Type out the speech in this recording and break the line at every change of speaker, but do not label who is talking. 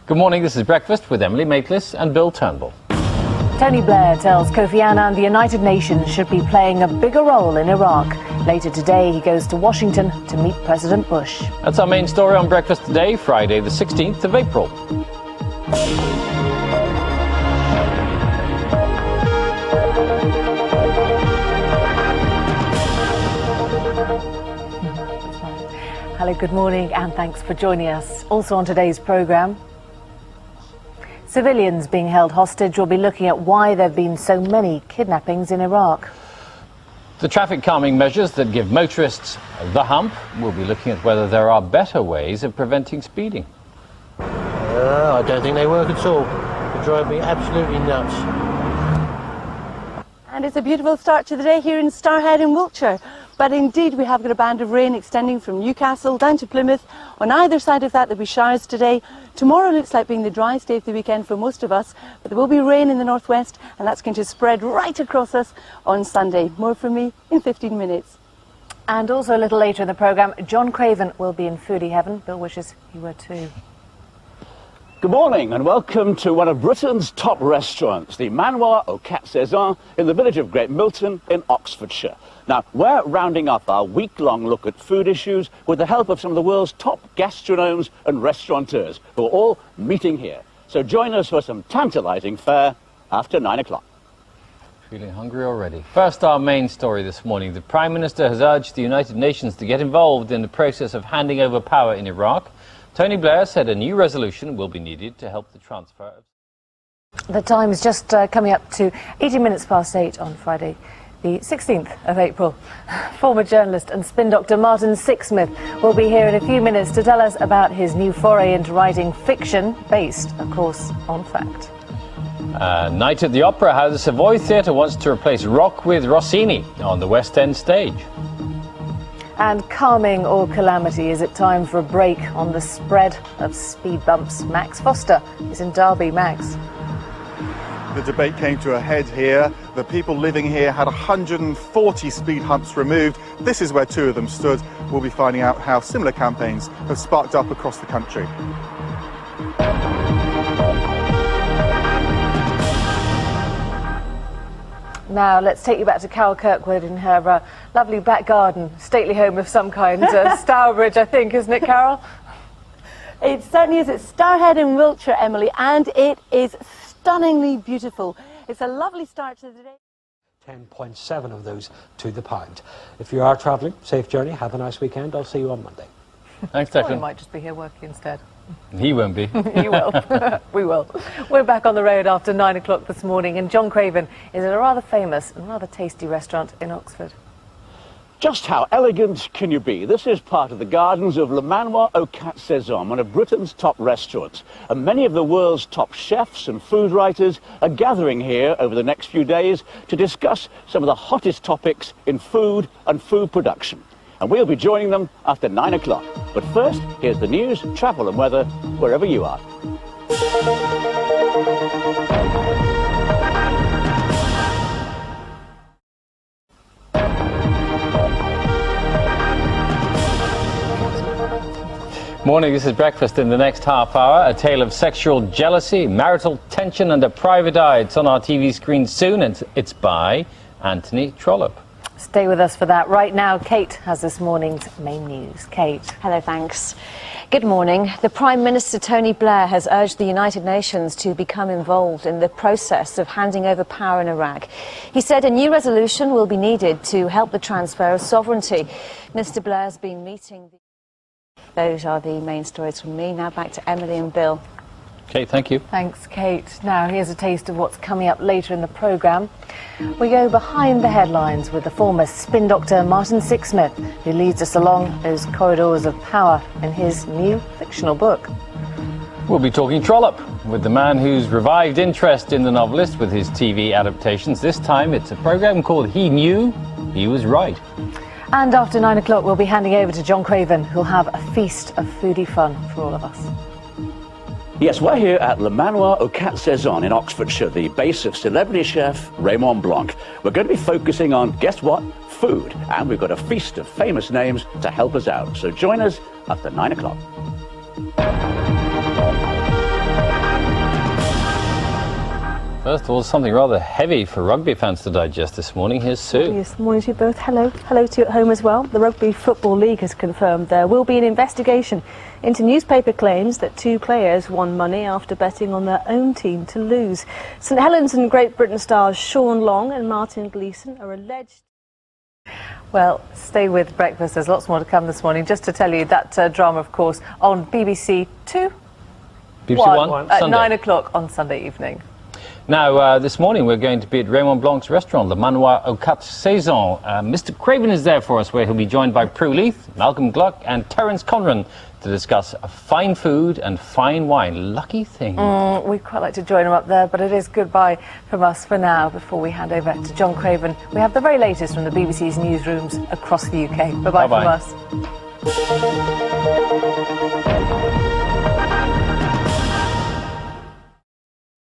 Good morning, this is Breakfast with Emily Maitlis and Bill Turnbull.
Tony Blair tells Kofi Annan the United Nations should be playing a bigger role in Iraq. Later today, he goes to Washington to meet President Bush.
That's our main story on Breakfast today, Friday the 16th of April.
Hello, good morning and thanks for joining us. Also on today's programme, civilians being held hostage will be looking at why there have been so many kidnappings in Iraq.
The traffic calming measures that give motorists the hump will be looking at whether there are better ways of preventing speeding.
I don't think they work at all. They drive me absolutely nuts.
And it's a beautiful start to the day here in Starhead in Wiltshire. But indeed, we have got a band of rain extending from Newcastle down to Plymouth. On either side of that, there'll be showers today. Tomorrow looks like being the driest day of the weekend for most of us, but there will be rain in the northwest, and that's going to spread right across us on Sunday. More from me in 15 minutes.
And also a little later in the programme, John Craven will be in foodie heaven. Bill wishes he were too.
Good morning and welcome to one of Britain's top restaurants, the Manoir aux Quatre Saisons in the village of Great Milton in Oxfordshire. Now, we're rounding up our week-long look at food issues with the help of some of the world's top gastronomes and restaurateurs who are all meeting here. So join us for some tantalising fare after 9 o'clock.
Feeling hungry already. First, our main story this morning. The Prime Minister has urged the United Nations to get involved in the process of handing over power in Iraq. Tony Blair said a new resolution will be needed to help the transfer of...
The time is just coming up to 18 minutes past 8 on Friday, the 16th of April. Former journalist and spin doctor Martin Sixsmith will be here in a few minutes to tell us about his new foray into writing fiction based, of course, on fact.
Night at the Opera, how the Savoy Theatre wants to replace rock with Rossini on the West End stage.
And calming or calamity, is it time for a break on the spread of speed bumps? Max Foster is in Derby. Max.
The debate came to a head here. The people living here had 140 speed humps removed. This is where two of them stood. We'll be finding out how similar campaigns have sparked up across the country.
Now, let's take you back to Carol Kirkwood in her lovely back garden, stately home of some kind. Stourbridge, I think, isn't it, Carol?
It certainly is. It's Starhead in Wiltshire, Emily, and it is stunningly beautiful. It's a lovely start to the day.
10.7 of those to the pound. If you are travelling, safe journey, have a nice weekend. I'll see you on Monday.
Thanks,
Well,
Declan.
we might just be here working instead.
He won't be.
You will. We will. We're back on the road after 9 o'clock this morning, and John Craven is at a rather famous and rather tasty restaurant in Oxford.
Just how elegant can you be? This is part of the gardens of Le Manoir aux Quatre Saisons, one of Britain's top restaurants. And many of the world's top chefs and food writers are gathering here over the next few days to discuss some of the hottest topics in food and food production. And we'll be joining them after 9 o'clock. But first, here's the news, travel and weather, wherever you are.
Morning, this is Breakfast. In the next half hour, a tale of sexual jealousy, marital tension and a private eye. It's on our TV screen soon, and it's by Anthony Trollope.
Stay with us for that. Right now, Kate has this morning's main news. Kate.
Hello, thanks. Good morning. The Prime Minister Tony Blair has urged the United Nations to become involved in the process of handing over power in Iraq. He said a new resolution will be needed to help the transfer of sovereignty. Mr. Blair's been meeting... Those are the main stories from me. Now back to Emily and Bill.
Kate, thank you.
Thanks, Kate. Now, here's a taste of what's coming up later in the programme. We go behind the headlines with the former spin doctor Martin Sixsmith, who leads us along those corridors of power in his new fictional book.
We'll be talking Trollope with the man who's revived interest in the novelist with his TV adaptations. This time it's a programme called He Knew He Was Right.
And after 9 o'clock, we'll be handing over to John Craven, who'll have a feast of foodie fun for all of us.
Yes, we're here at Le Manoir aux Quatre Saisons in Oxfordshire, the base of celebrity chef Raymond Blanc. We're going to be focusing on, guess what? Food. And we've got a feast of famous names to help us out. So join us after 9 o'clock.
First of all, something rather heavy for rugby fans to digest this morning. Here's Sue.
Yes, morning to you both. Hello. Hello to you at home as well. The Rugby Football League has confirmed there will be an investigation into newspaper claims that 2 players won money after betting on their own team to lose. St Helens and Great Britain stars Sean Long and Martin Gleeson are alleged.
Well, stay with breakfast. There's lots more to come this morning. Just to tell you that drama, of course, on BBC 2.
BBC One
at
Sunday.
9 o'clock on Sunday evening.
Now, this morning we're going to be at Raymond Blanc's restaurant, Le Manoir aux Quatre Saisons. Mr. Craven is there for us, where he'll be joined by Prue Leith, Malcolm Gluck and Terence Conran to discuss fine food and fine wine. Lucky thing.
We'd quite like to join him up there, but it is goodbye from us for now. Before we hand over to John Craven, we have the very latest from the BBC's newsrooms across the UK. Bye-bye from us.